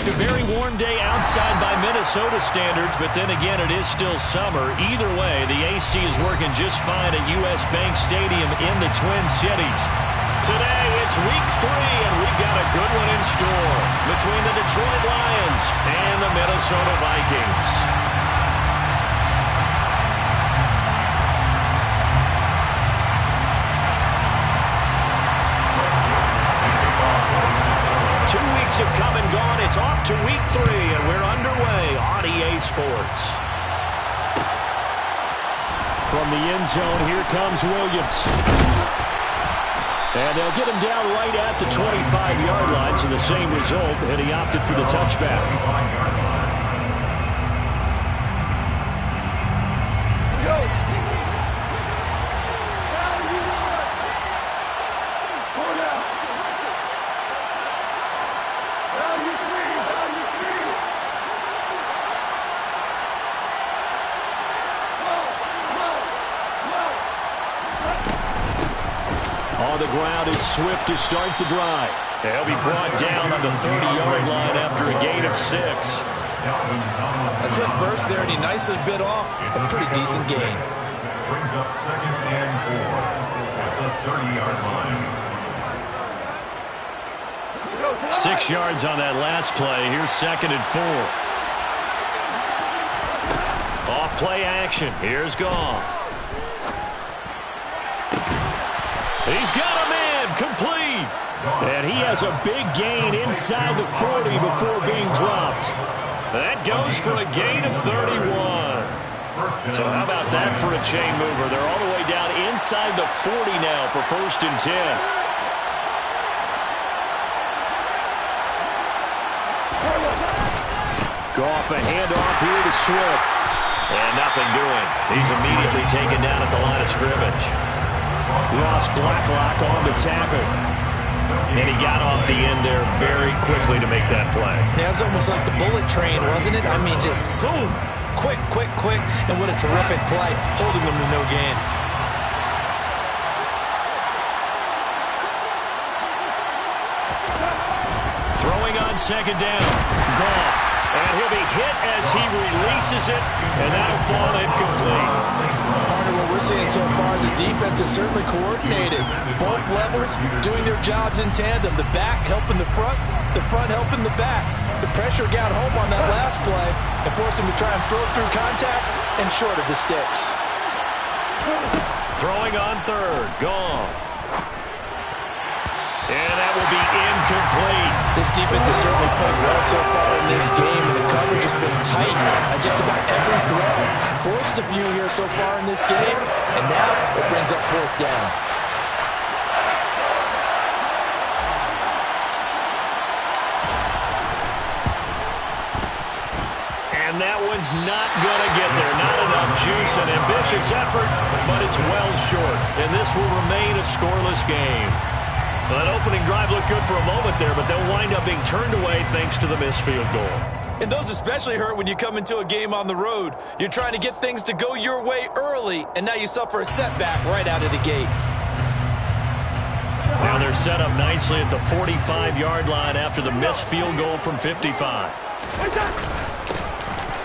A very warm day outside by Minnesota standards, but then again, it is still summer. Either way, the AC is working just fine at U.S. Bank Stadium in the Twin Cities. Today, it's week 3, and we've got a good one in store between the Detroit Lions and the Minnesota Vikings. Have come and gone. It's off to week 3, and we're underway on EA Sports. From the end zone, here comes Williams. And they'll get him down right at the 25-yard line, so the same result, and he opted for the touchback. Go! On the ground, it's Swift to start the drive. They'll be brought down on the 30-yard line after a gain of 6. A quick burst there, and he nicely bit off a pretty decent gain. Brings up 2nd and 4 at the 30-yard line. 6 yards on that last play. Here's 2nd and 4. Off play action. Here's Goff. He's got a man complete. And he has a big gain inside the 40 before being dropped. That goes for a gain of 31. So how about that for a chain mover? They're all the way down inside the 40 now for 1st and 10. Goff, a handoff here to Swift. And nothing doing. He's immediately taken down at the line of scrimmage. Lost Blacklock on the tackle. And he got off the end there very quickly to make that play. Yeah, it was almost like the bullet train, wasn't it? I mean, just zoom. Quick, quick, quick. And what a terrific play, holding them to no gain. Throwing on 2nd down. Goff. And he'll be hit as he releases it. And that'll fall incomplete. What we're seeing so far is the defense is certainly coordinated. Both levels doing their jobs in tandem. The back helping the front helping the back. The pressure got home on that last play and forced him to try and throw through contact and short of the sticks. Throwing on 3rd. Goff. And that will be incomplete. This defense has certainly played well so far in this game, and the coverage has been tight on just about every throw. Forced a few here so far in this game, and now it brings up 4th down. And that one's not going to get there. Not enough juice, an ambitious effort, but it's well short. And this will remain a scoreless game. Well, that opening drive looked good for a moment there, but they'll wind up being turned away thanks to the missed field goal. And those especially hurt when you come into a game on the road. You're trying to get things to go your way early, and now you suffer a setback right out of the gate. Now they're set up nicely at the 45-yard line after the missed field goal from 55.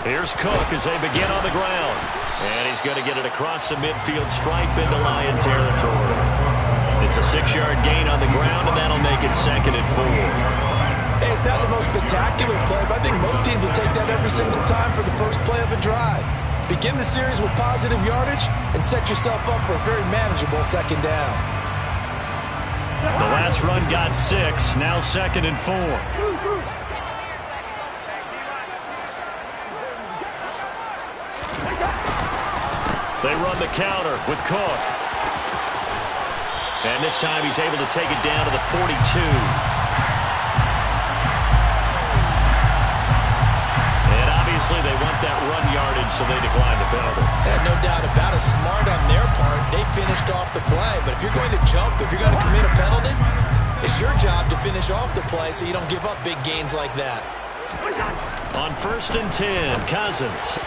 Here's Cook as they begin on the ground. And he's going to get it across the midfield stripe into Lion territory. It's a 6-yard gain on the ground, and that'll make it 2nd and 4. Hey, it's not the most spectacular play, but I think most teams will take that every single time for the first play of a drive. Begin the series with positive yardage and set yourself up for a very manageable 2nd down. The last run got 6, now 2nd and 4. They run the counter with Cook. And this time he's able to take it down to the 42. And obviously they want that run yardage, so they decline the penalty. No doubt about it. Smart on their part. They finished off the play. But if you're going to jump, if you're going to commit a penalty, it's your job to finish off the play so you don't give up big gains like that. On 1st and 10, Cousins.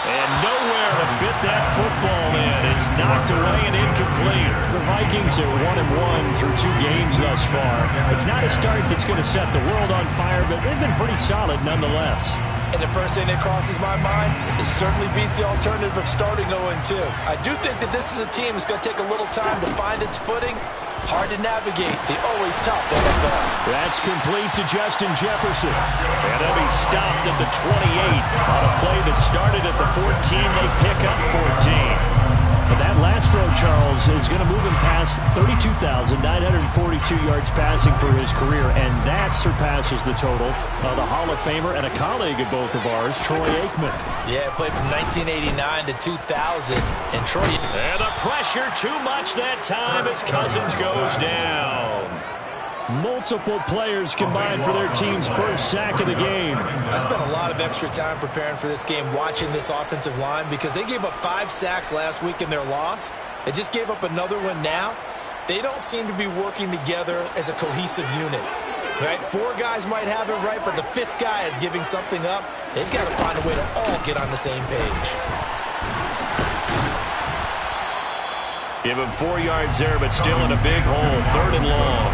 And nowhere to fit that football in. It's knocked away and incomplete. The Vikings are 1-1 through 2 games thus far. It's not a start that's going to set the world on fire, but they've been pretty solid nonetheless. And the first thing that crosses my mind, it certainly beats the alternative of starting 0-2. I do think that this is a team that's going to take a little time to find its footing. Hard to navigate. They always top the NFL. That's complete to Justin Jefferson. And he'll be stopped at the 28 on a play that started at the 14. They pick up 14. But that last throw, Charles, is going to move him past 32,942 yards passing for his career, and that surpasses the total of the Hall of Famer and a colleague of both of ours, Troy Aikman. Yeah, played from 1989 to 2000, and Troy... And the pressure too much that time as Cousins goes down. Multiple players combined for their team's first sack of the game. I spent a lot of extra time preparing for this game, watching this offensive line, because they gave up 5 sacks last week in their loss. They just gave up another one now. They don't seem to be working together as a cohesive unit. Right? 4 guys might have it right, but the 5th guy is giving something up. They've got to find a way to all get on the same page. Give him 4 yards there, but still in a big hole. 3rd and long.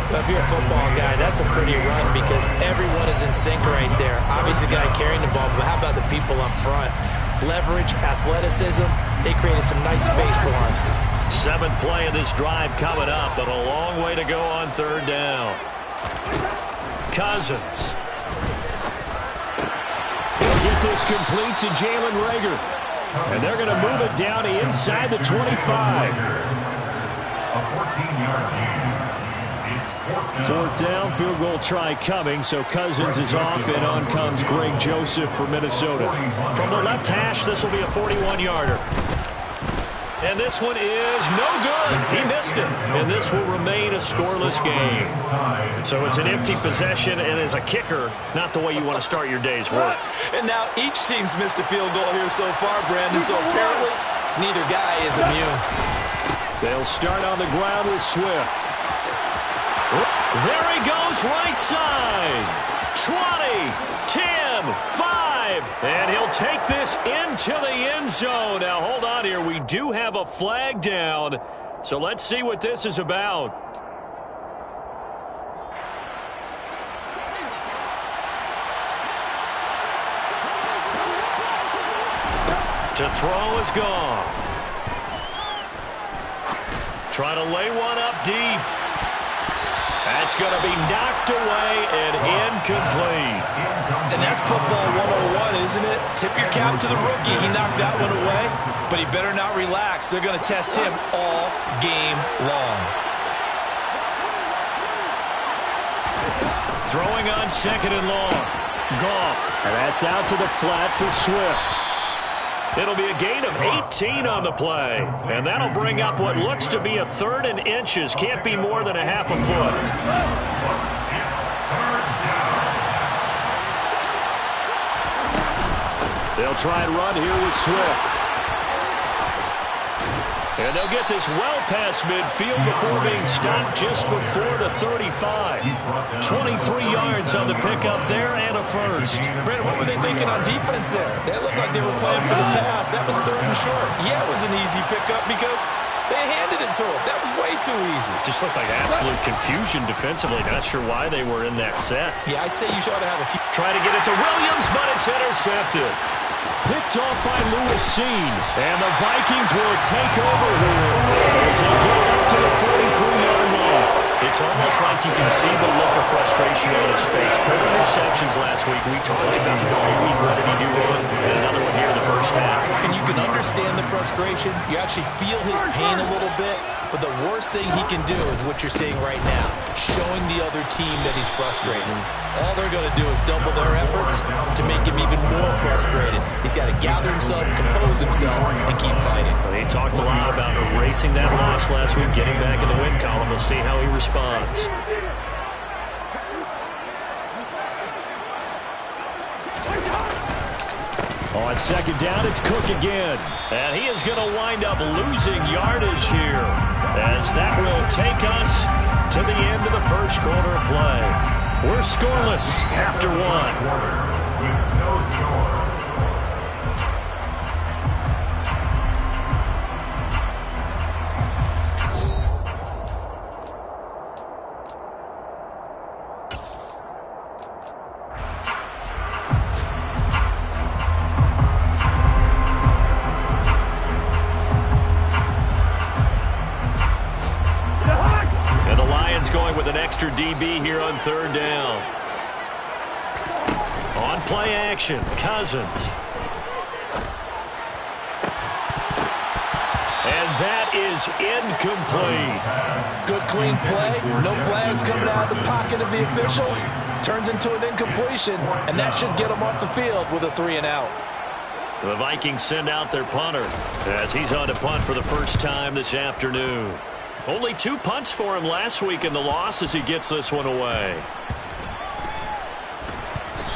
Well, if you're a football guy, that's a pretty run because everyone is in sync right there. Obviously, the guy carrying the ball, but how about the people up front? Leverage, athleticism, they created some nice space for him. 7th play of this drive coming up, but a long way to go on 3rd down. Cousins. He'll get this complete to Jalen Reagor. And they're going to move it down to inside the 25. A 14-yard gain. 4th down, field goal try coming, so Cousins is off, and on comes Greg Joseph for Minnesota. From the left hash, this will be a 41-yarder. And this one is no good. He missed it. And this will remain a scoreless game. So it's an empty possession, and as a kicker, not the way you want to start your day's work. And now each team's missed a field goal here so far, Brandon, so apparently neither guy is immune. They'll start on the ground with Swift. There he goes, right side. 20, 10, 5. And he'll take this into the end zone. Now, hold on here. We do have a flag down. So let's see what this is about. To throw is Goff. Trying to lay one up deep. That's going to be knocked away and incomplete. And that's football 101, isn't it? Tip your cap to the rookie. He knocked that one away, but he better not relax. They're going to test him all game long. Throwing on 2nd and long. Goff. And that's out to the flat for Swift. It'll be a gain of 18 on the play. And that'll bring up what looks to be a 3rd and inches. Can't be more than a half a foot. They'll try and run here with Swift. And they'll get this well past midfield before being stopped just before the 35. 23 yards on the pickup there and a first. Brandon, what were they thinking on defense there? They looked like they were playing for the pass. That was 3rd and short. Yeah, it was an easy pickup because they handed it to him. That was way too easy. Just looked like absolute confusion defensively. Not sure why they were in that set. Yeah, I'd say you should have a few. Try to get it to Williams, but it's intercepted. Picked off by Lewis Seen. And the Vikings will take over here as they get up to the 43-yard line. It's almost like you can see the look of frustration on his face. 4 interceptions last week. We talked about how weak what did he do wrong, and another one here in the first half. And you can understand the frustration. You actually feel his pain a little bit. But the worst thing he can do is what you're seeing right now, showing the other team that he's frustrated. All they're going to do is double their efforts to make him even more frustrated. He's got to gather himself, compose himself, and keep fighting. Well, he talked a lot about erasing that loss last week, getting back in the win column. We'll see how he responds. On 2nd down, it's Cook again. And he is going to wind up losing yardage here, as that will take us to the end of the first quarter of play. We're scoreless after 1. extra DB here on third down. On play action, Cousins. And that is incomplete. Good clean play. No flags coming out of the pocket of the officials. Turns into an incompletion, and that should get them off the field with a 3-and-out. The Vikings send out their punter as he's on to punt for the first time this afternoon. Only 2 punts for him last week in the loss as he gets this one away.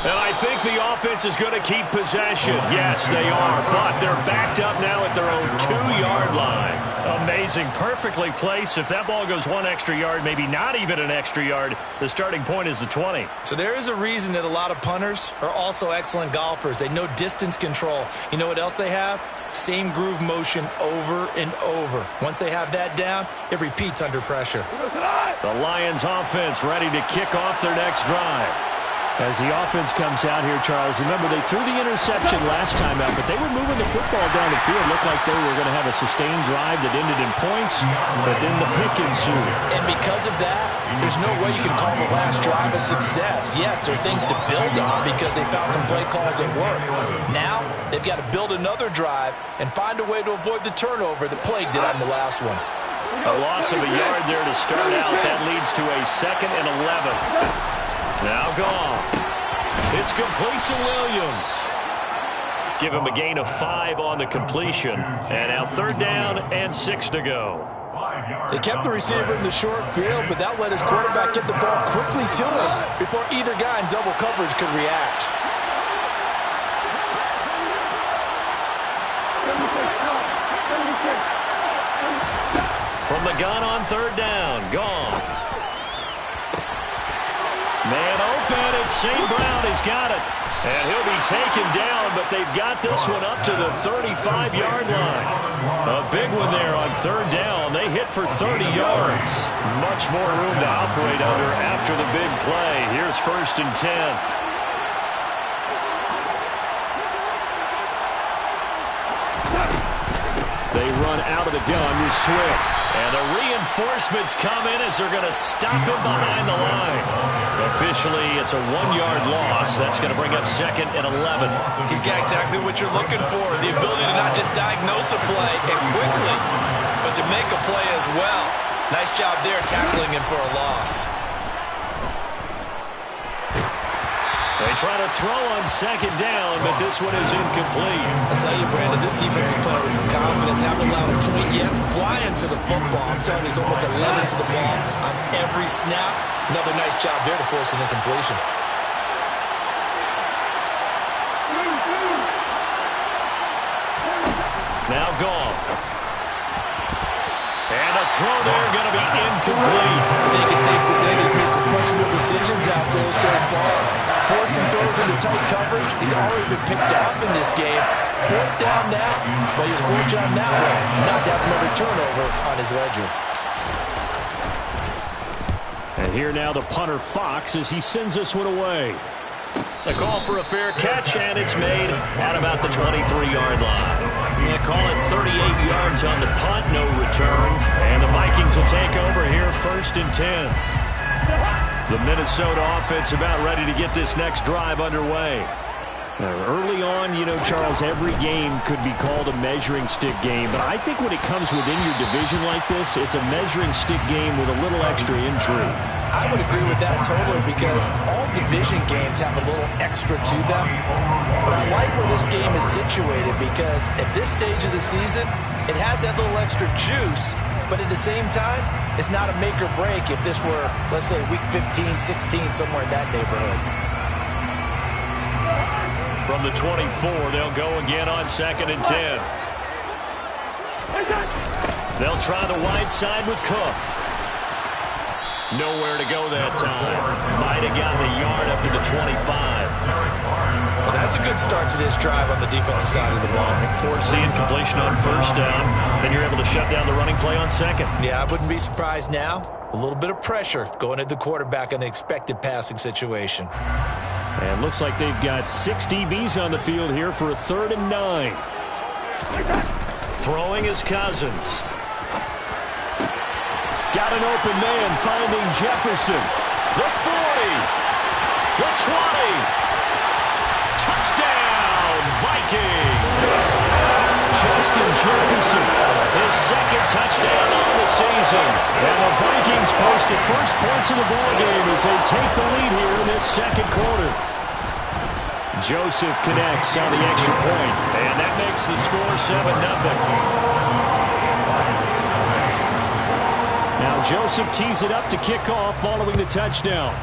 And I think the offense is going to keep possession. Yes, they are, but they're backed up now at their own 2-yard line. Amazing. Perfectly placed. If that ball goes 1 extra yard, maybe not even an extra yard, the starting point is the 20. So there is a reason that a lot of punters are also excellent golfers. They know distance control. You know what else they have? Same groove motion over and over. Once they have that down, it repeats under pressure. The Lions offense ready to kick off their next drive. As the offense comes out here, Charles, remember they threw the interception last time out, but they were moving the football down the field. Looked like they were going to have a sustained drive that ended in points, but then the pick ensued. And because of that, there's no way you can call the last drive a success. Yes, there are things to build on because they found some play calls that work. Now, they've got to build another drive and find a way to avoid the turnover that plagued it on the last one. A loss of a yard there to start out. That leads to a 2nd and 11. Now gone. It's complete to Williams. Give him a gain of 5 on the completion. And now 3rd down and 6 to go. They kept the receiver in the short field, but that let his quarterback get the ball quickly to him before either guy in double coverage could react. From the gun on 3rd down, Goff. Man open, it's St. Brown. He's got it. And he'll be taken down, but they've got this one up to the 35-yard line. A big one there on 3rd down. They hit for 30 yards. Much more room to operate under after the big play. Here's 1st and 10. They run out of the gun with Swift. And the reinforcements come in as they're going to stop him behind the line. Officially, it's a 1-yard loss. That's going to bring up 2nd and 11. He's got exactly what you're looking for, the ability to not just diagnose a play and quickly, but to make a play as well. Nice job there tackling him for a loss. They try to throw on 2nd down, but this one is incomplete. I'll tell you, Brandon, this defense is playing with some confidence. Haven't allowed a point yet. Flying to the football. I'm telling you, he's almost 11 to the ball on every snap. Another nice job there to force an incompletion. Now Goff. And a throw there going to be incomplete. I think it's safe to say he's made some questionable decisions out there so far. Forcing throws into tight coverage. He's already been picked off in this game. 4th down now, but he's fortunate on that one not to have another turnover on his ledger. And here now the punter Fox as he sends this one away. The call for a fair catch, and it's made at about the 23-yard line. They call it 38 yards on the punt, no return. And the Vikings will take over here 1st and 10. The Minnesota offense about ready to get this next drive underway. Early on, you know, Charles, every game could be called a measuring stick game. But I think when it comes within your division like this, it's a measuring stick game with a little extra intrigue. I would agree with that totally because all division games have a little extra to them. But I like where this game is situated because at this stage of the season, it has that little extra juice. But at the same time, it's not a make or break if this were, let's say, week 15, 16, somewhere in that neighborhood. From the 24, they'll go again on 2nd and 10. They'll try the wide side with Cook. Nowhere to go that time. Might have gotten a yard up to the 25. Well, that's a good start to this drive on the defensive side of the ball. Force the incompletion on 1st down. Then you're able to shut down the running play on 2nd. Yeah, I wouldn't be surprised now. A little bit of pressure going at the quarterback in an expected passing situation. And looks like they've got 6 DBs on the field here for a 3rd and 9. Throwing is Cousins. Got got an open man, finding Jefferson. The 40. The 20. Touchdown, Vikings. Justin Jefferson, his second touchdown on the season. And the Vikings post the first points of the ballgame as they take the lead here in this second quarter. Joseph connects on the extra point, and that makes the score 7-0. Now Joseph tees it up to kick off following the touchdown.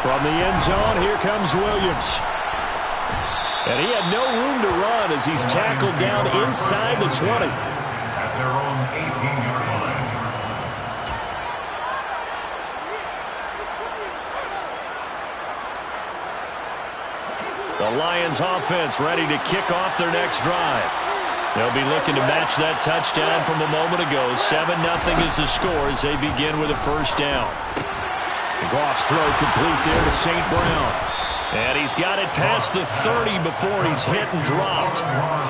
From the end zone, here comes Williams. And he had no room to run as he's tackled down inside the 20. At their own 18-yard line. The Lions offense ready to kick off their next drive. They'll be looking to match that touchdown from a moment ago. 7-0 is the score as they begin with a first down. Goff's throw complete there to St. Brown. And he's got it past the 30 before he's hit and dropped.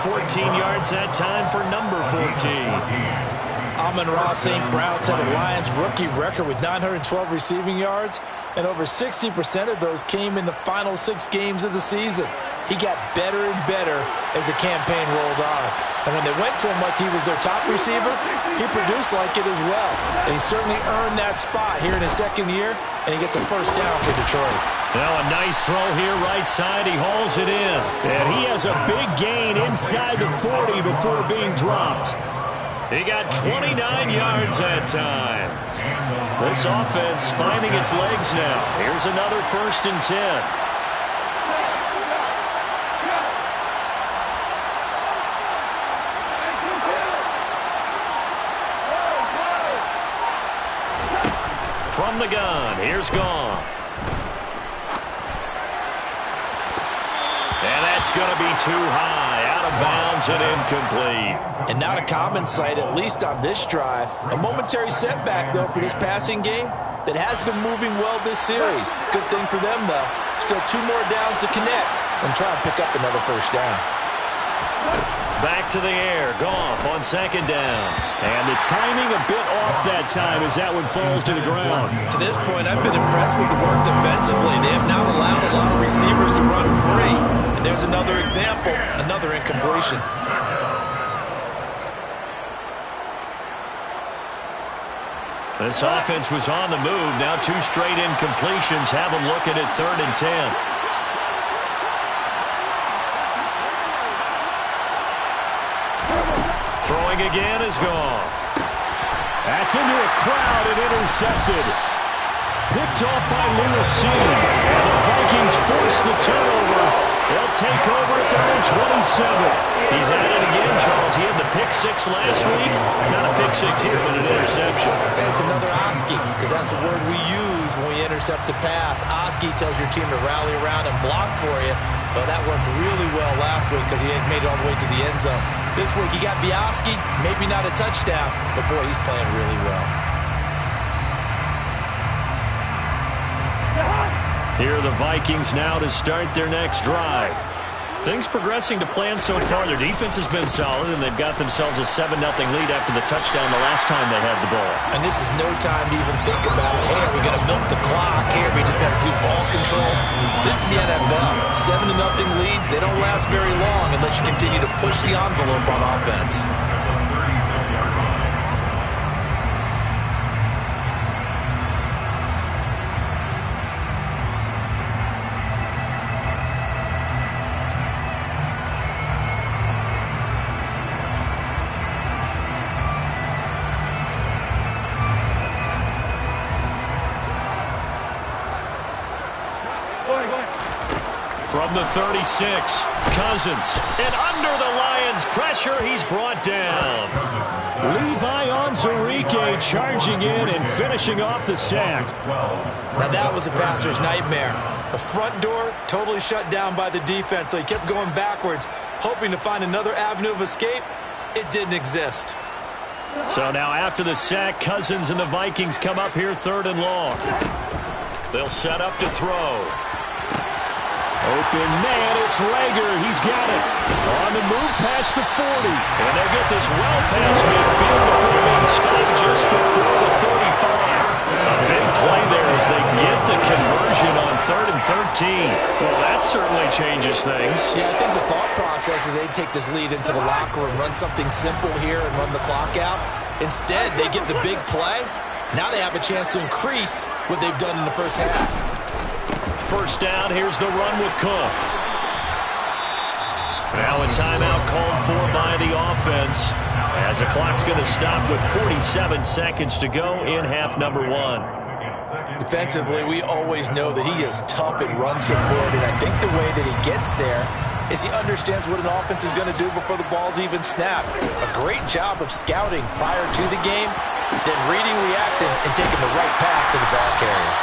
14 yards that time for number 14. Amon-Ra St. Brown set a Lions rookie record with 912 receiving yards, and over 60% of those came in the final 6 games of the season. He got better and better as the campaign rolled on. And when they went to him like he was their top receiver, he produced like it as well. And he certainly earned that spot here in his second year, and he gets a first down for Detroit. Now a nice throw here right side. He hauls it in. And he has a big gain inside the 40 before being dropped. He got 29 yards that time. This offense finding its legs now. Here's another 1st and 10. From the gun, here's Goff. And that's going to be too high, out of bounds and incomplete. And not a common sight, at least on this drive. A momentary setback, though, for this passing game that has been moving well this series. Good thing for them, though. Still 2 more downs to connect and try and pick up another first down. Back to the air. Goff on 2nd down. And the timing a bit off that time as that one falls to the ground. To this point, I've been impressed with the work defensively. They have not allowed a lot of receivers to run free. And there's another example, another incompletion. This offense was on the move. Now 2 straight incompletions have them looking at 3rd and 10. Throwing again is Goff. That's into a crowd and intercepted. Picked off by Lewis C. And the Vikings force the turnover. They'll take over at their own 27. He's at it again, Charles. He had the pick 6 last week. Not a pick 6 here, but an interception. That's another Oski, because that's the word we use when we intercept a pass. Oski tells your team to rally around and block for you. But that worked really well last week because he had made it all the way to the end zone. This week he got the Oski, maybe not a touchdown, but boy, he's playing really well. Here are the Vikings now to start their next drive. Things progressing to plan so far. Their defense has been solid, and they've got themselves a 7-0 lead after the touchdown the last time they had the ball. And this is no time to even think about, hey, are we going to milk the clock? Hey, are we just going to do ball control? This is the NFL. 7-0 leads, they don't last very long unless you continue to push the envelope on offense. From the 36, Cousins. And under the Lions' pressure, he's brought down. Levi Onwuzurike charging in and finishing off the sack. Now that was a passer's nightmare. The front door totally shut down by the defense, so he kept going backwards, hoping to find another avenue of escape. It didn't exist. So now after the sack, Cousins and the Vikings come up here 3rd and long. They'll set up to throw. Open man, it's Rager. He's got it. On the move past the 40. And they'll get this well past midfield before being stopped just before the 35. A big play there as they get the conversion on 3rd and 13. Well, that certainly changes things. Yeah, I think the thought process is they take this lead into the locker room, run something simple here and run the clock out. Instead, they get the big play. Now they have a chance to increase what they've done in the first half. First down, here's the run with Cook. Now a timeout called for by the offense as the clock's going to stop with 47 seconds to go in half number 1. Defensively, we always know that he is tough in run support, and I think the way that he gets there is he understands what an offense is going to do before the ball's even snapped. A great job of scouting prior to the game, then reading, reacting, and taking the right path to the ball carrier.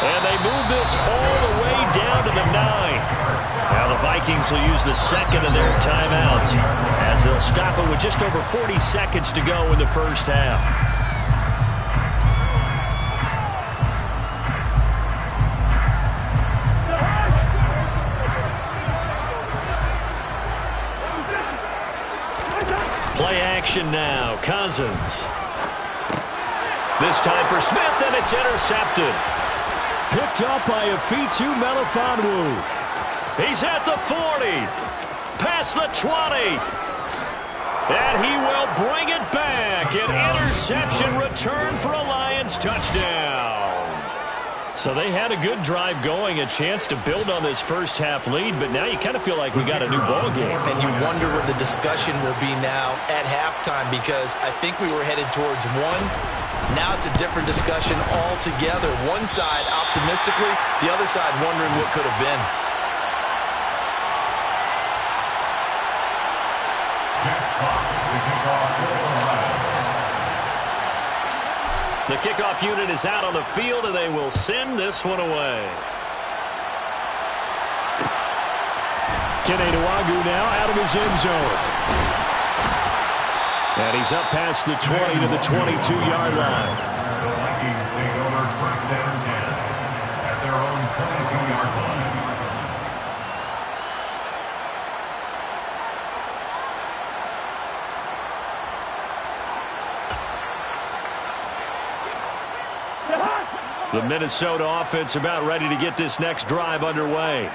And they move this all the way down to the 9. Now the Vikings will use the second of their timeouts as they'll stop it with just over 40 seconds to go in the first half. Play action now. Cousins. This time for Smith, and it's intercepted. Picked up by Afitu Melifonwu. He's at the 40. Past the 20. And he will bring it back. An interception return for a Lions touchdown. So they had a good drive going, a chance to build on this first half lead, but now you kind of feel like we got a new ball game. And you wonder what the discussion will be now at halftime, because I think we were headed towards one. Now it's a different discussion altogether. One side optimistically, the other side wondering what could have been. The kickoff unit is out on the field, and they will send this one away. Keneduagu now out of his end zone. And he's up past the 20 to the 22-yard line. The Vikings take over first down 10 at their own 22-yard line. The Minnesota offense about ready to get this next drive underway.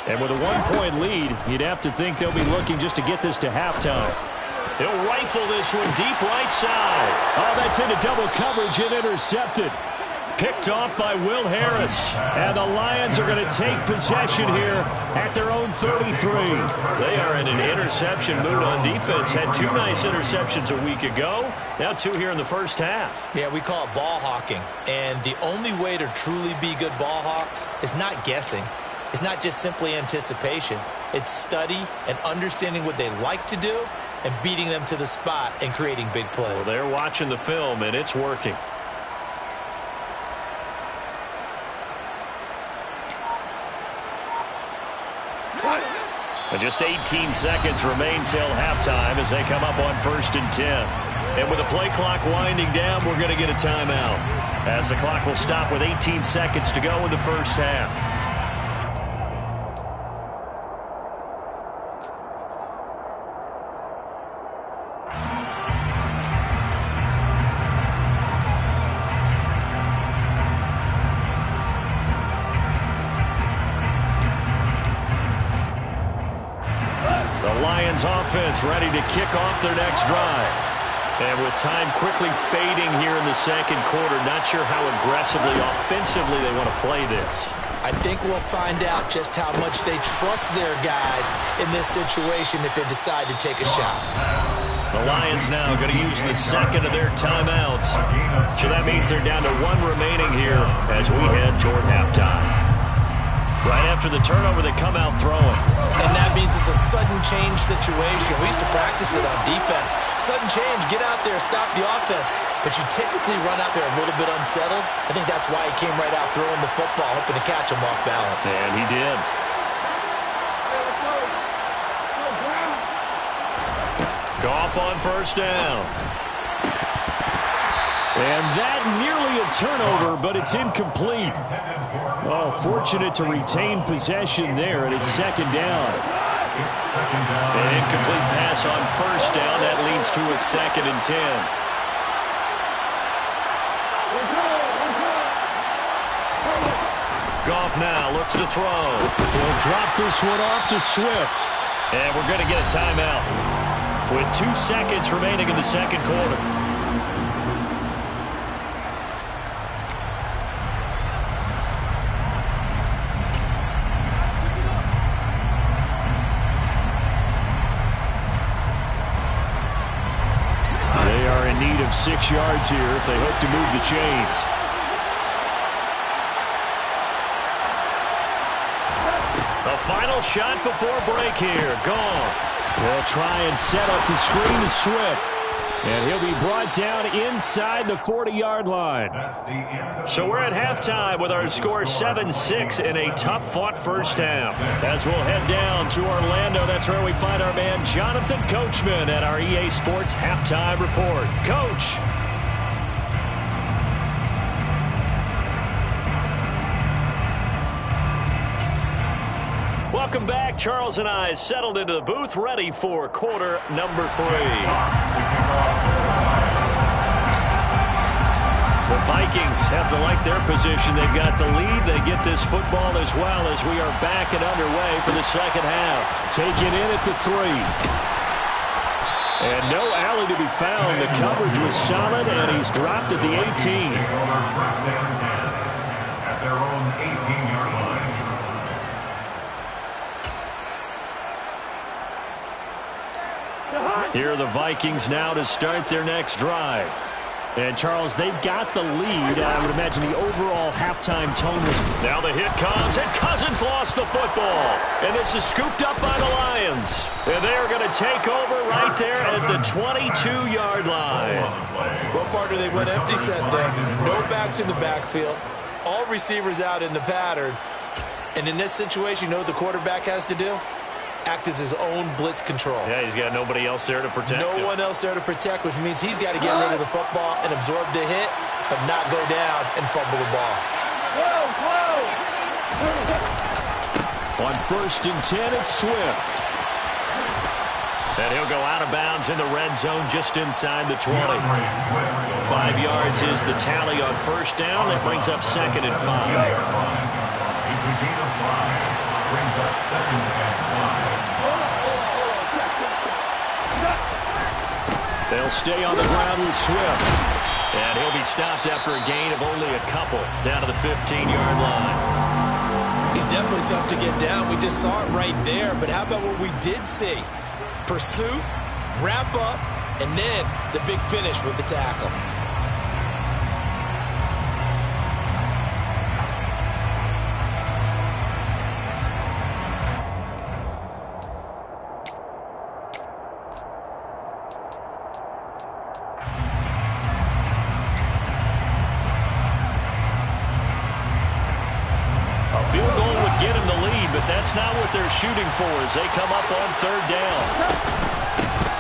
And with a one-point lead, you'd have to think they'll be looking just to get this to halftime. He'll rifle this one deep right side. Oh, that's into double coverage and intercepted. Picked off by Will Harris. And the Lions are going to take possession here at their own 33. They are in an interception mood on defense. Had 2 nice interceptions a week ago. Now 2 here in the first half. Yeah, we call it ball hawking. And the only way to truly be good ball hawks is not guessing. It's not just simply anticipation. It's study and understanding what they like to do and beating them to the spot and creating big plays. Well, they're watching the film, and it's working. And just 18 seconds remain till halftime as they come up on 1st and 10. And with the play clock winding down, we're going to get a timeout as the clock will stop with 18 seconds to go in the first half. Offense ready to kick off their next drive. And with time quickly fading here in the second quarter, not sure how aggressively, offensively they want to play this. I think we'll find out just how much they trust their guys in this situation if they decide to take a shot. The Lions now going to use the second of their timeouts. So that means they're down to 1 remaining here as we head toward halftime. Right after the turnover, they come out throwing. And that means it's a sudden change situation. We used to practice it on defense. Sudden change, get out there, stop the offense. But you typically run out there a little bit unsettled. I think that's why he came right out throwing the football, hoping to catch him off balance. And he did. Goff on first down. And that nearly a turnover, but it's incomplete. Oh, fortunate to retain possession there, and it's second down. An incomplete pass on first down. That leads to a 2nd and 10. Goff now looks to throw. He'll drop this one off to Swift. And we're going to get a timeout with 2 seconds remaining in the second quarter. They are in need of 6 yards here if they hope to move the chains. A final shot before break here. Goff. They'll try and set up the screen to Swift. And he'll be brought down inside the 40-yard line. So we're at halftime with our score 7-6 in a tough-fought first half. As we'll head down to Orlando, that's where we find our man Jonathan Coachman at our EA Sports Halftime Report. Coach. Welcome back. Charles and I settled into the booth, ready for quarter number 3. The Vikings have to like their position. They've got the lead. They get this football as well as we are back and underway for the second half. Taken in at the 3. And no alley to be found. The coverage was solid, and he's dropped at the 18. At their own 18-yard line. Here are the Vikings now to start their next drive. And, Charles, they've got the lead. I would imagine the overall halftime tone was... Now the hit comes, and Cousins lost the football. And this is scooped up by the Lions. And they are going to take over right there at the 22-yard line. Well, partner, they went empty set there. No backs in the backfield. All receivers out in the pattern. And in this situation, you know what the quarterback has to do? Act as his own blitz control. Yeah, he's got nobody else there to protect him. No one else there to protect, which means he's got to get rid of the football and absorb the hit, but not go down and fumble the ball. On 1st and 10, it's Swift. And he'll go out of bounds in the red zone just inside the 20. 5 yards is the tally on first down. That brings up 2nd and 5. It's a gain of 5. Brings up 2nd and 5. They'll stay on the ground with Swift. And he'll be stopped after a gain of only a couple down to the 15-yard line. He's definitely tough to get down. We just saw it right there. But how about what we did see? Pursuit, wrap up, and then the big finish with the tackle. Field goal would get him the lead, but that's not what they're shooting for as they come up on 3rd down.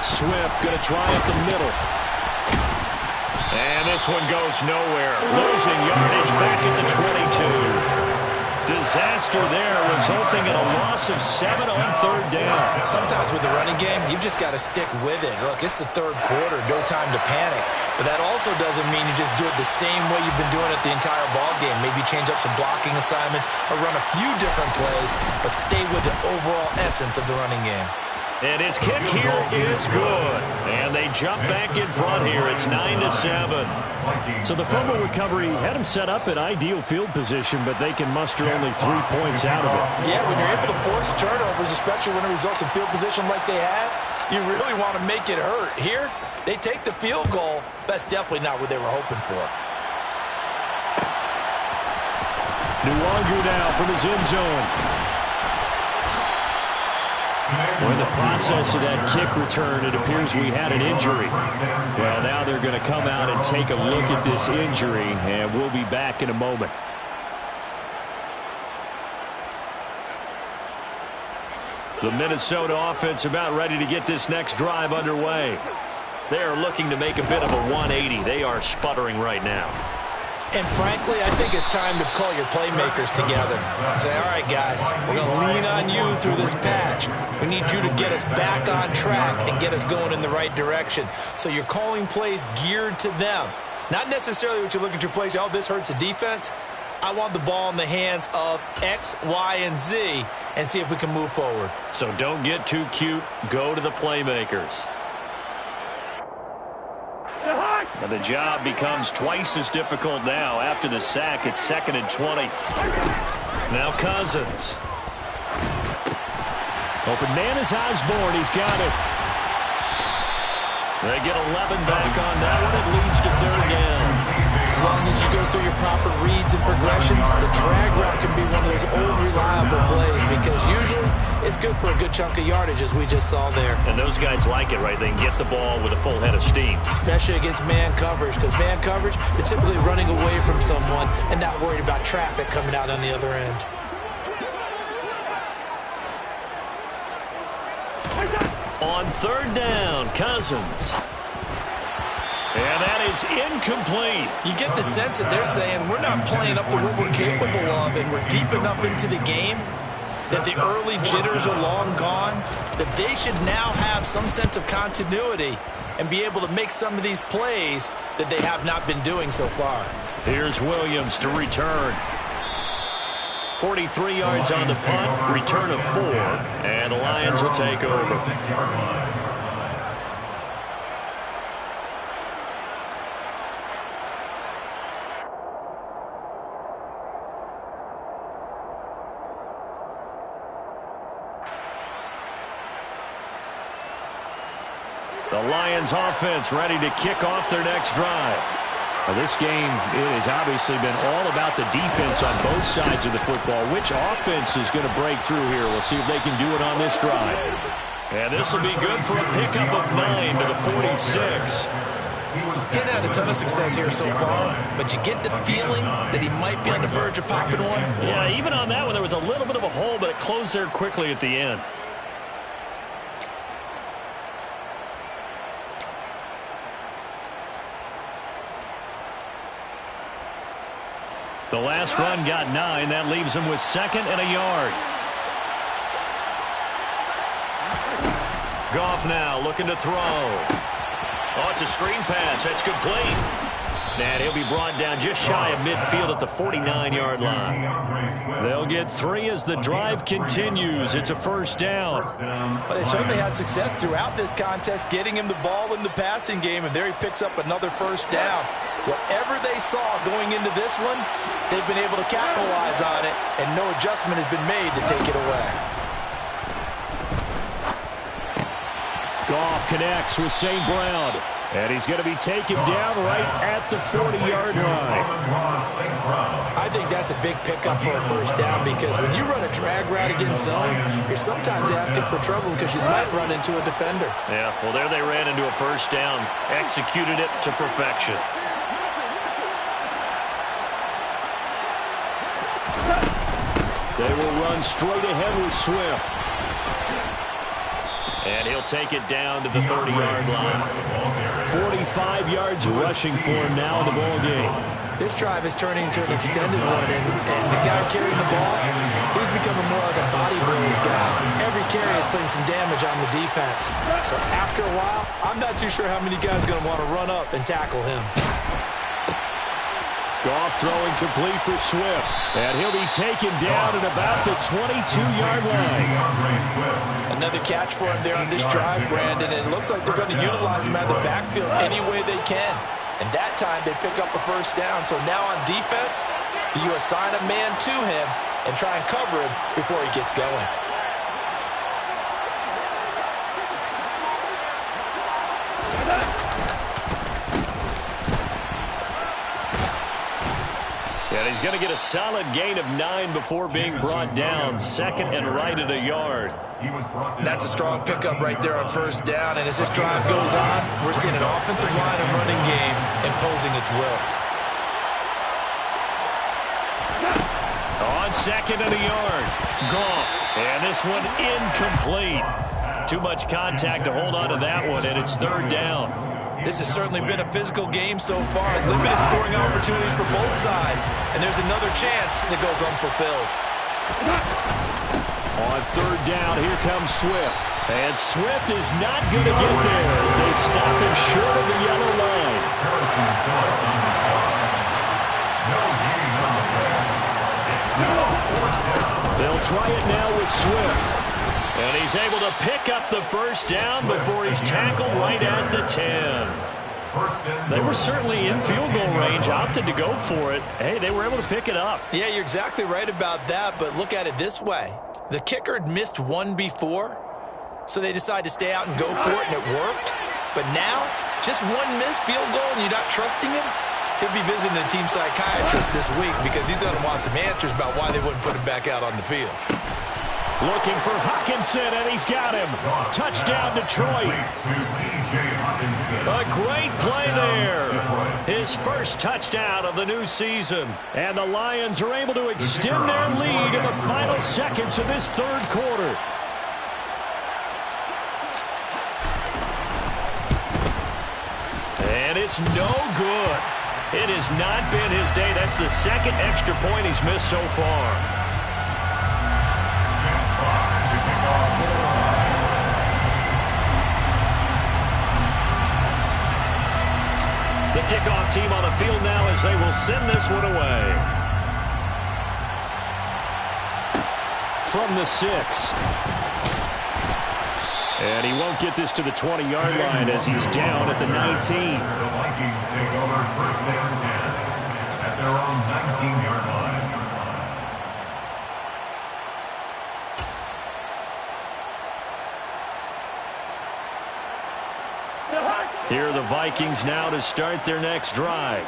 Swift going to try up the middle. And this one goes nowhere. Losing yardage back at the 22. Disaster there, resulting in a loss of 7 on 3rd down. Sometimes with the running game, you've just got to stick with it. Look, it's the 3rd quarter, no time to panic. But that also doesn't mean you just do it the same way you've been doing it the entire ball game. Maybe change up some blocking assignments or run a few different plays, but stay with the overall essence of the running game. And his kick here is good. And they jump back in front here. It's 9-7. So the fumble recovery had him set up in ideal field position, but they can muster only 3 points out of it. Yeah, when you're able to force turnovers, especially when it results in field position like they had, you really want to make it hurt. Here, they take the field goal. That's definitely not what they were hoping for. Nuwangu now from his end zone. Well, in the process of that kick return, it appears we had an injury. Well, now they're going to come out and take a look at this injury, and we'll be back in a moment. The Minnesota offense about ready to get this next drive underway. They're looking to make a bit of a 180. They are sputtering right now. And frankly, I think it's time to call your playmakers together and say, all right, guys, we're going to lean on you through this patch. We need you to get us back on track and get us going in the right direction. So you're calling plays geared to them. Not necessarily what you look at your plays, oh, this hurts the defense. I want the ball in the hands of X, Y, and Z and see if we can move forward. So don't get too cute. Go to the playmakers. And the job becomes twice as difficult now. After the sack, it's 2nd and 20. Now Cousins. Open man is Osborne. He's got it. They get 11 back on that one. It leads to 3rd down. As long as you go through your proper reads and progressions, the drag route can be one of those old reliable plays because usually it's good for a good chunk of yardage, as we just saw there. And those guys like it, right? They can get the ball with a full head of steam. Especially against man coverage, because man coverage, you're typically running away from someone and not worried about traffic coming out on the other end. On 3rd down, Cousins. And that is incomplete. You get the sense that they're saying we're not playing up to what we're capable of, and we're deep enough into the game that the early jitters are long gone, that they should now have some sense of continuity and be able to make some of these plays that they have not been doing so far. Here's Williams to return. 43 yards on the punt, return of 4, and the Lions will take over. The Lions offense ready to kick off their next drive. Well, this game, it has obviously been all about the defense on both sides of the football. Which offense is going to break through here? We'll see if they can do it on this drive. And this will be good for a pickup of 9 to the 46. Getting had a ton of success here so far, but you get the feeling that he might be on the verge of popping one. Yeah, even on that one, there was a little bit of a hole, but it closed there quickly at the end. The last run got 9. That leaves him with 2nd and a yard. Goff now looking to throw. Oh, it's a screen pass. That's complete. And he'll be brought down just shy of midfield at the 49-yard line. They'll get 3 as the drive continues. It's a 1st down. Well, they certainly had success throughout this contest, getting him the ball in the passing game, and there he picks up another 1st down. Whatever they saw going into this one, they've been able to capitalize on it, and no adjustment has been made to take it away. Goff connects with St. Brown. And he's going to be taken down right at the 40-yard line. I think that's a big pickup for a 1st down because when you run a drag route against zone, you're sometimes asking for trouble because you might run into a defender. Yeah, well, there they ran into a 1st down, executed it to perfection. They will run straight ahead with Swift. And he'll take it down to the 30-yard line. 45 yards rushing for him now in the ball game. This drive is turning into an extended one, and the guy carrying the ball, he's becoming more like a body blows guy. Every carry is putting some damage on the defense. So after a while, I'm not too sure how many guys are going to want to run up and tackle him. Goff throwing complete for Swift. And he'll be taken down at about the 22-yard line. Another catch for him there on this drive, Brandon. And it looks like they're going to utilize him out of the backfield any way they can. And that time they pick up a 1st down. So now on defense, do you assign a man to him and try and cover him before he gets going? And he's going to get a solid gain of 9 before being brought down. 2nd and right at a yard. That's a strong pickup right there on 1st down. And as this drive goes on, we're seeing an offensive line and running game imposing its will. On 2nd and a yard. Goff. And this one incomplete. Too much contact to hold on to that one, and it's third down. This has certainly been a physical game so far. Limited scoring opportunities for both sides. And there's another chance that goes unfulfilled. On third down, here comes Swift. And Swift is not going to get there as they stop him short of the yellow line. They'll try it now with Swift. And he's able to pick up the first down before he's tackled right at the 10. They were certainly in field goal range, opted to go for it. Hey, they were able to pick it up. Yeah, you're exactly right about that, but look at it this way. The kicker had missed one before, so they decided to stay out and go for it, and it worked. But now, just one missed field goal and you're not trusting him? He'll be visiting a team psychiatrist this week because he's going to want some answers about why they wouldn't put him back out on the field. Looking for Hawkinson, and he's got him. Touchdown, Detroit. A great play there. His first touchdown of the new season. And the Lions are able to extend their lead in the final seconds of this third quarter. And it's no good. It has not been his day. That's the second extra point he's missed so far. The kickoff team on the field now as they will send this one away. From the 6. And he won't get this to the 20-yard line as he's down at the 19. The Vikings take over first down 10 at their own 19-yard line. Here are the Vikings now to start their next drive.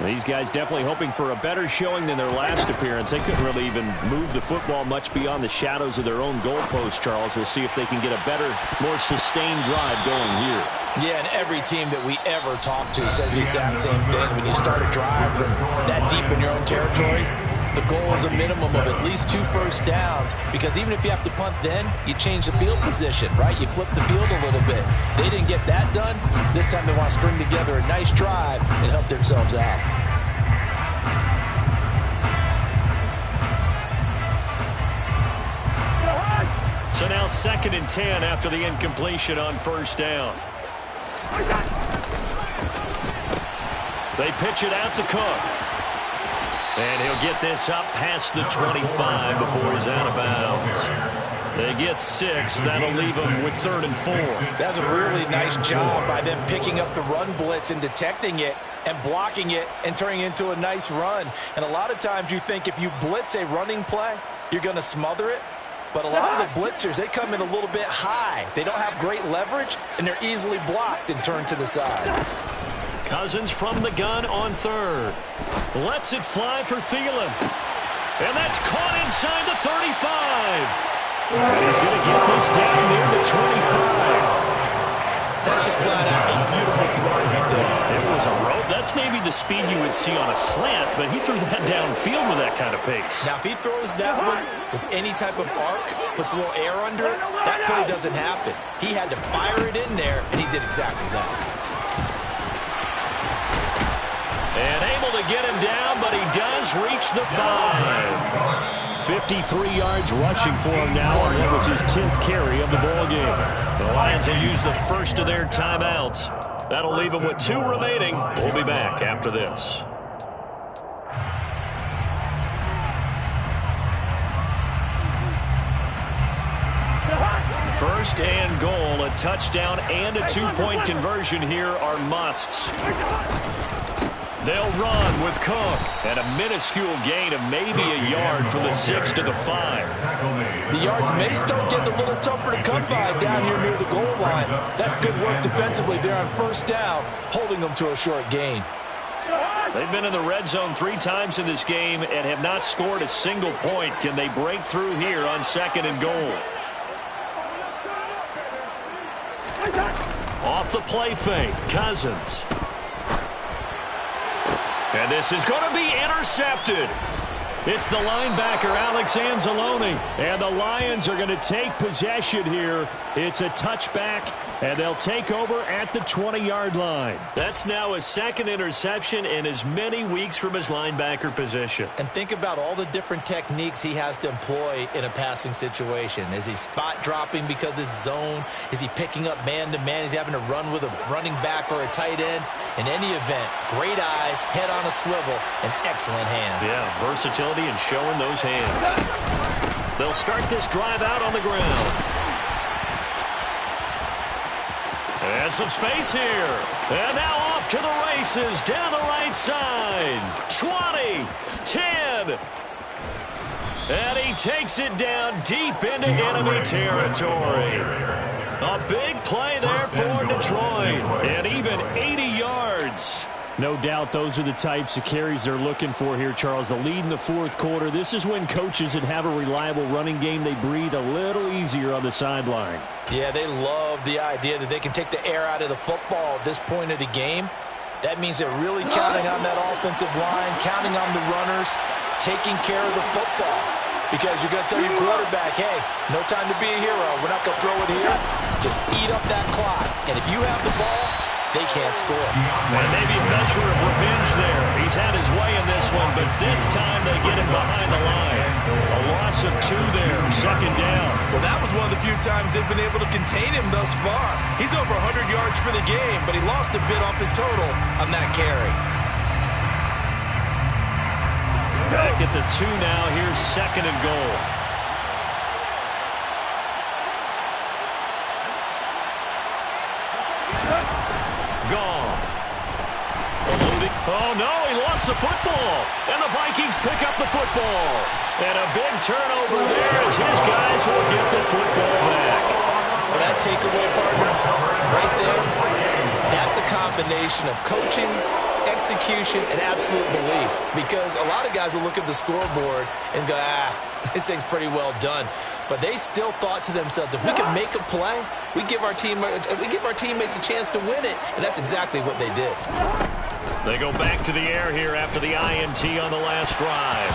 These guys definitely hoping for a better showing than their last appearance. They couldn't really even move the football much beyond the shadows of their own goalpost, Charles. We'll see if they can get a better, more sustained drive going here. Yeah, and every team that we ever talk to says the exact same thing. When you start a drive from that deep in your own territory, the goal is a minimum of at least 2 first downs, because even if you have to punt then, you change the field position, right? You flip the field a little bit. They didn't get that done. This time they want to string together a nice drive and help themselves out. So now 2nd and 10 after the incompletion on first down. They pitch it out to Cook. And he'll get this up past the 25 before he's out of bounds. They get 6. That'll leave them with 3rd and 4. That's a really nice job by them picking up the run blitz and detecting it and blocking it and turning it into a nice run. And a lot of times you think if you blitz a running play, you're going to smother it. But a lot of the blitzers, they come in a little bit high. They don't have great leverage, and they're easily blocked and turned to the side. Cousins from the gun on 3rd. Lets it fly for Thielen. And that's caught inside the 35. And he's going to get this down near the 25. That's just flat out a beautiful throw right there. It was a rope. That's maybe the speed you would see on a slant, but he threw that downfield with that kind of pace. Now, if he throws that one with any type of arc, puts a little air under it, that play doesn't happen. He had to fire it in there, and he did exactly that. And able to get him down, but he does reach the 5. 53 yards rushing for him now, and that was his 10th carry of the ball game. The Lions will use the first of their timeouts. That'll leave them with 2 remaining. We'll be back after this. First and goal, a touchdown and a 2-point conversion here are musts. They'll run with Cook, and a minuscule gain of maybe a yard from the 6 to the 5. The yards may start getting a little tougher to come by down here near the goal line. That's good work defensively there on first down, holding them to a short gain. They've been in the red zone 3 times in this game and have not scored a single point. Can they break through here on 2nd and goal? Off the play fake, Cousins. And this is going to be intercepted. It's the linebacker, Alex Anzalone. And the Lions are going to take possession here. It's a touchback, and they'll take over at the 20-yard line. That's now his second interception in as many weeks from his linebacker position. And think about all the different techniques he has to employ in a passing situation. Is he spot dropping because it's zone? Is he picking up man-to-man? Is he having to run with a running back or a tight end? In any event, great eyes, head on a swivel, and excellent hands. Yeah, versatility and showing those hands. They'll start this drive out on the ground. And some space here. And now off to the races down the right side. 20, 10. And he takes it down deep into enemy territory. A big play there for Detroit. And even 80 yards. No doubt those are the types of carries they're looking for here, Charles. The lead in the fourth quarter. This is when coaches that have a reliable running game, they breathe a little easier on the sideline. Yeah, they love the idea that they can take the air out of the football at this point of the game. That means they're really counting on that offensive line, counting on the runners, taking care of the football. Because you're going to tell your quarterback, hey, no time to be a hero. We're not going to throw it here. Just eat up that clock. And if you have the ball, they can't score. And maybe a measure of revenge there. He's had his way in this one, but this time they get him behind the line. A loss of 2 there, second down. Well, that was one of the few times they've been able to contain him thus far. He's over 100 yards for the game, but he lost a bit off his total on that carry. Back at the 2 now. Here's second and goal. Goff. Eluding. Oh, no, he lost the football. And the Vikings pick up the football. And a big turnover there as his guys will get the football back. Well, that takeaway, partner, right there, that's a combination of coaching, execution, and absolute belief. Because a lot of guys will look at the scoreboard and go, this thing's pretty well done. But they still thought to themselves, if we can make a play, we give our teammates a chance to win it. And that's exactly what they did. They go back to the air here after the INT on the last drive.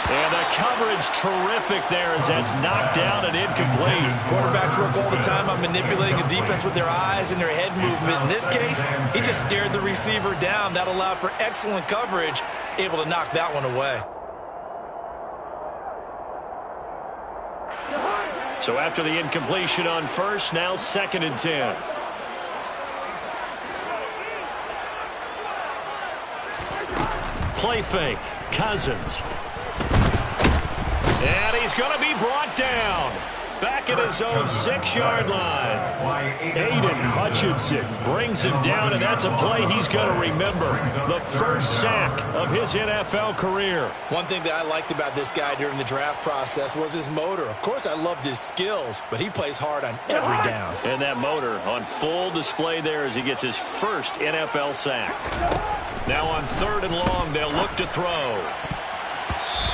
And the coverage terrific there as that's knocked down and incomplete. Quarterbacks work all the time on manipulating a defense with their eyes and their head movement. In this case, he just stared the receiver down. That allowed for excellent coverage, able to knock that one away. So after the incompletion on first, now second and 10. Play fake. Cousins. And he's going to be brought down. Back at his own 6-yard line. Aiden Hutchinson brings him down, and that's a play he's going to remember. The first sack of his NFL career. One thing that I liked about this guy during the draft process was his motor. Of course, I loved his skills, but he plays hard on every down. And that motor on full display there as he gets his first NFL sack. Now on 3rd and long, they'll look to throw.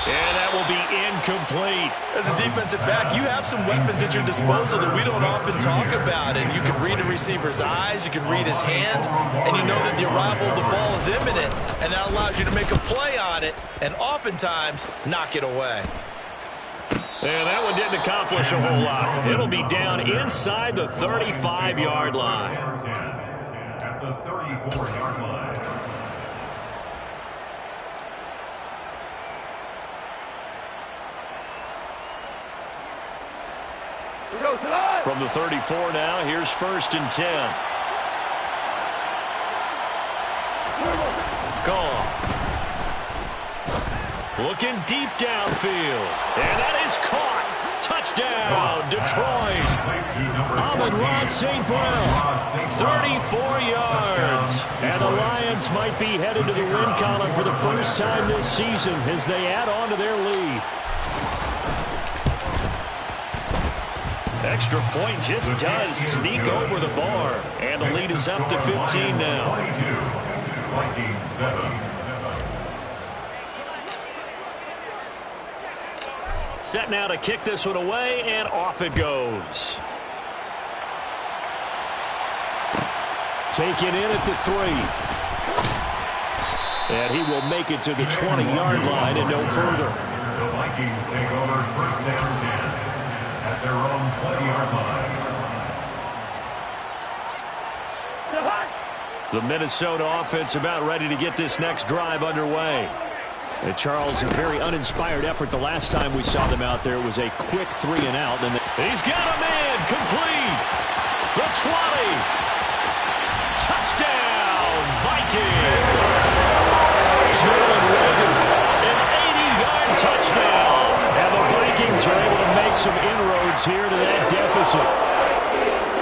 And that will be incomplete. As a defensive back, you have some weapons at your disposal that we don't often talk about. And you can read a receiver's eyes, you can read his hands, and you know that the arrival of the ball is imminent. And that allows you to make a play on it and oftentimes knock it away. And that one didn't accomplish a whole lot. It'll be down inside the 35-yard line. At the 34-yard line. From the 34 now, here's 1st and 10. Goff. Looking deep downfield. And that is caught. Touchdown, Detroit. Amon-Ra St. Brown, 34 yards. And the Lions might be headed to the win column for the first time this season as they add on to their lead. Extra point just does sneak over the bar. And the lead is up to 15 now. Vikings 7. Set now to kick this one away, and off it goes. Taken in at the 3. And he will make it to the 20-yard line and no further. the Vikings take over first down 10 at their own 20-yard line. The Minnesota offense about ready to get this next drive underway. And Charles, a very uninspired effort the last time we saw them out there. It was a quick 3-and-out. And he's got him in. Complete. The 20. Touchdown, Vikings. Jalen Reagor, an 80-yard touchdown. And the Vikings are able to make some inroads here to that deficit.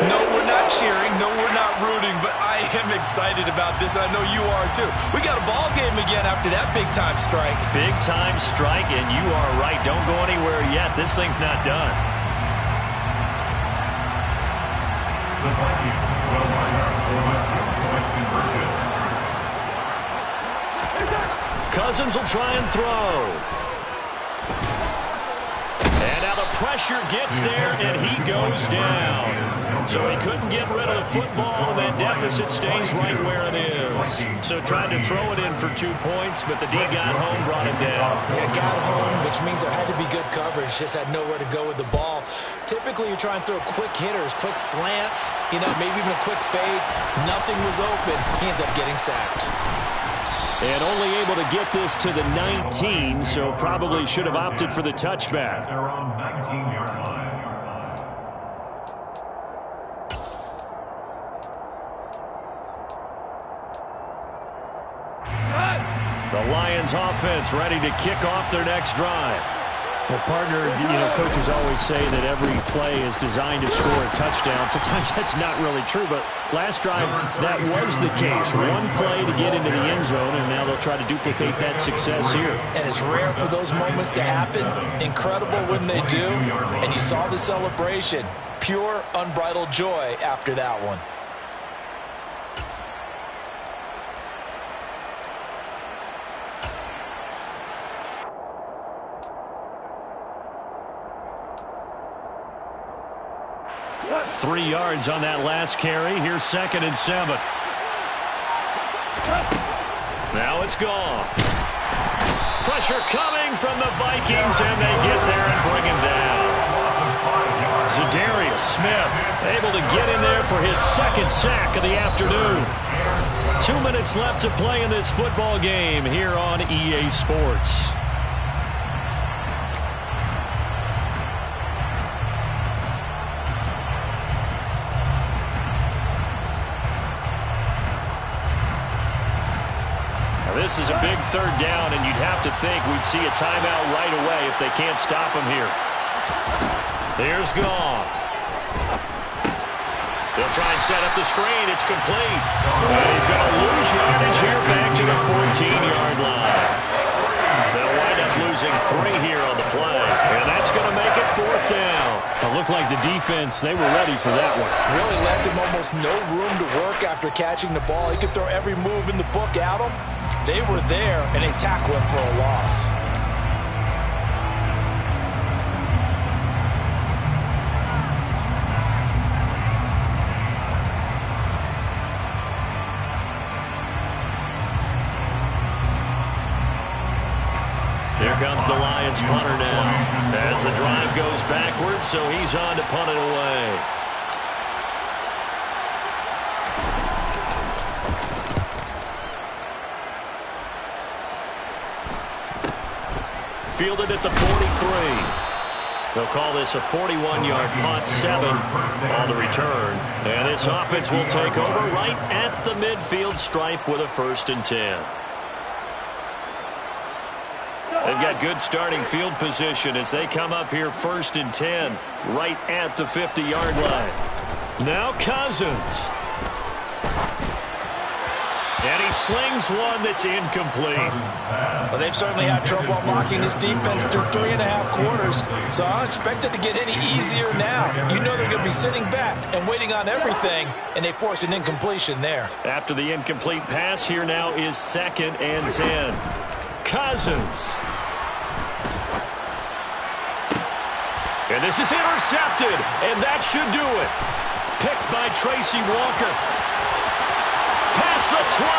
No, we're not cheering. No, we're not rooting. But I am excited about this. I know you are, too. We got a ball game again after that big-time strike. Big-time strike, and you are right. Don't go anywhere yet. This thing's not done. The Vikings will line up for the two-point conversion. Cousins will try and throw. And now the pressure gets there, and he goes down. So he couldn't get rid of the football, and that deficit stays right where it is. So tried to throw it in for 2 points, but the D got home, brought him down. Yeah, got home, which means there had to be good coverage. Just had nowhere to go with the ball. Typically, you're trying to throw quick hitters, quick slants, maybe even a quick fade. Nothing was open. He ends up getting sacked. And only able to get this to the 19, so probably should have opted for the touchback. Their own 19-yard line. The Lions offense ready to kick off their next drive. Well, partner, coaches always say that every play is designed to score a touchdown. Sometimes that's not really true, but last drive, that was the case. One play to get into the end zone, and now they'll try to duplicate that success here. And it's rare for those moments to happen. Incredible when they do. And you saw the celebration. Pure, unbridled joy after that one. Three yards on that last carry. Here's 2nd and 7. Now it's gone. Pressure coming from the Vikings, and they get there and bring him down. Zadarius Smith able to get in there for his 2nd sack of the afternoon. 2 minutes left to play in this football game here on EA Sports. This is a big 3rd down, and you'd have to think we'd see a timeout right away if they can't stop him here. There's Goff. They'll try and set up the screen. It's complete. And he's going to lose yardage here back to the 14-yard line. They'll wind up losing 3 here on the play, and that's going to make it 4th down. It looked like the defense, they were ready for that one. Really left him almost no room to work after catching the ball. He could throw every move in the book at him. They were there, and they tackled him for a loss. Here comes the Lions punter now. As the drive goes backwards, so he's on to punt it away. Fielded at the 43. They'll call this a 41-yard punt, 7 on the return. And this offense will take over right at the midfield stripe with a 1st and 10. They've got good starting field position as they come up here 1st and 10 right at the 50-yard line. Now Cousins. And he slings one that's incomplete. Well, they've certainly had trouble unlocking this defense through 3.5 quarters, so I don't expect it to get any easier now. You know they're going to be sitting back and waiting on everything, and they force an incompletion there. After the incomplete pass, here now is 2nd and 10. Cousins. And this is intercepted, and that should do it. Picked by Tracy Walker. Past the 20.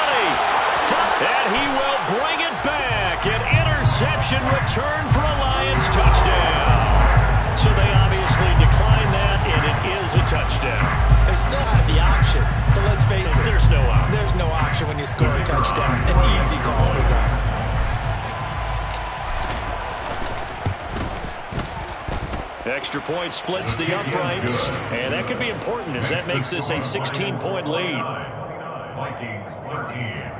And he will bring it back. An interception Interception return for a Lions touchdown. So they obviously declined that, and it is a touchdown. They still have the option, but let's face it. There's no option. There's no option when you score a touchdown. An easy call for them. Extra point splits the uprights, and that could be important as that makes this a 16-point lead. Vikings 13.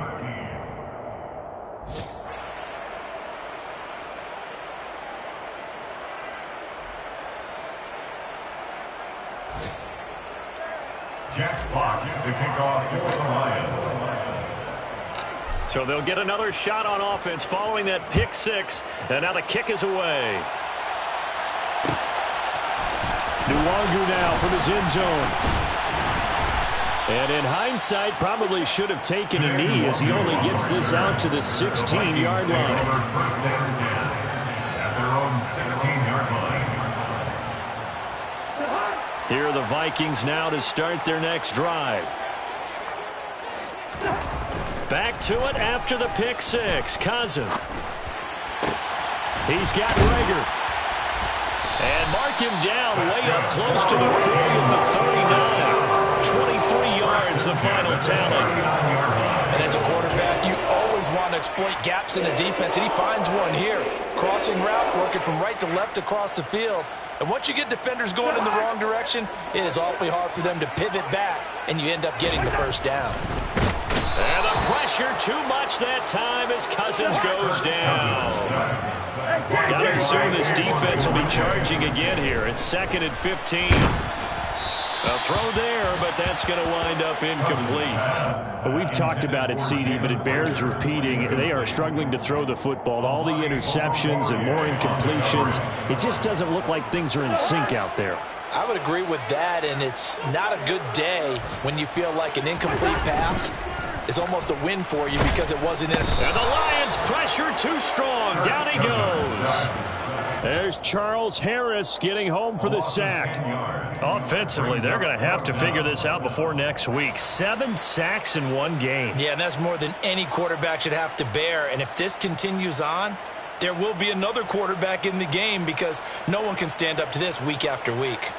Jack Fox to kick off for the Lions. So they'll get another shot on offense following that pick six, and now the kick is away. Nwangu now from his end zone. And in hindsight, probably should have taken a knee as he only gets this out to the 16-yard line. First down 10 at their own 16-yard line. Here are the Vikings now to start their next drive. Back to it after the pick six. Cousin. He's got Rager. And mark him down way up close to the 40 of the 39. 23 yards, the final tally. And as a quarterback, you always want to exploit gaps in the defense, and he finds one here. Crossing route, working from right to left across the field. And once you get defenders going in the wrong direction, it is awfully hard for them to pivot back, and you end up getting the first down. And the pressure too much that time as Cousins goes down. Got to assume this defense will be charging again here. It's 2nd and 15. A throw there, but that's going to wind up incomplete. We've talked about it, CD, but it bears repeating. They are struggling to throw the football. All the interceptions and more incompletions. It just doesn't look like things are in sync out there. I would agree with that, and it's not a good day when you feel like an incomplete pass is almost a win for you because it wasn't in. And the Lions pressure too strong. Down he goes. There's Charles Harris getting home for the sack. Offensively, they're going to have to figure this out before next week. 7 sacks in one game. Yeah, and that's more than any quarterback should have to bear. And if this continues on, there will be another quarterback in the game because no one can stand up to this week after week.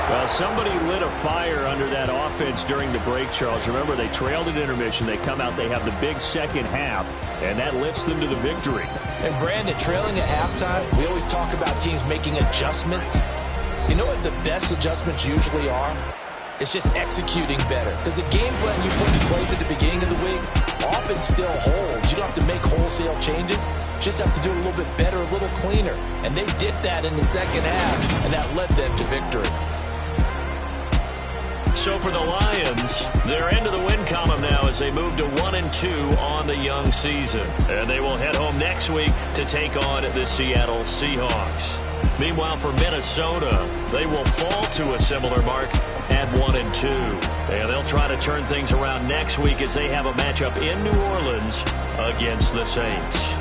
Well, somebody lit a fire under that offense during the break, Charles. Remember, they trailed at intermission. They come out, they have the big second half, and that lifts them to the victory. And, Brandon, trailing at halftime, we always talk about teams making adjustments. You know what the best adjustments usually are? It's just executing better. Because the game plan you put in place at the beginning of the week often still holds. You don't have to make wholesale changes. You just have to do it a little bit better, a little cleaner. And they did that in the second half, and that led them to victory. So for the Lions, they're into the win column now as they move to 1-2 on the young season. And they will head home next week to take on the Seattle Seahawks. Meanwhile, for Minnesota, they will fall to a similar mark at 1-2. And they'll try to turn things around next week as they have a matchup in New Orleans against the Saints.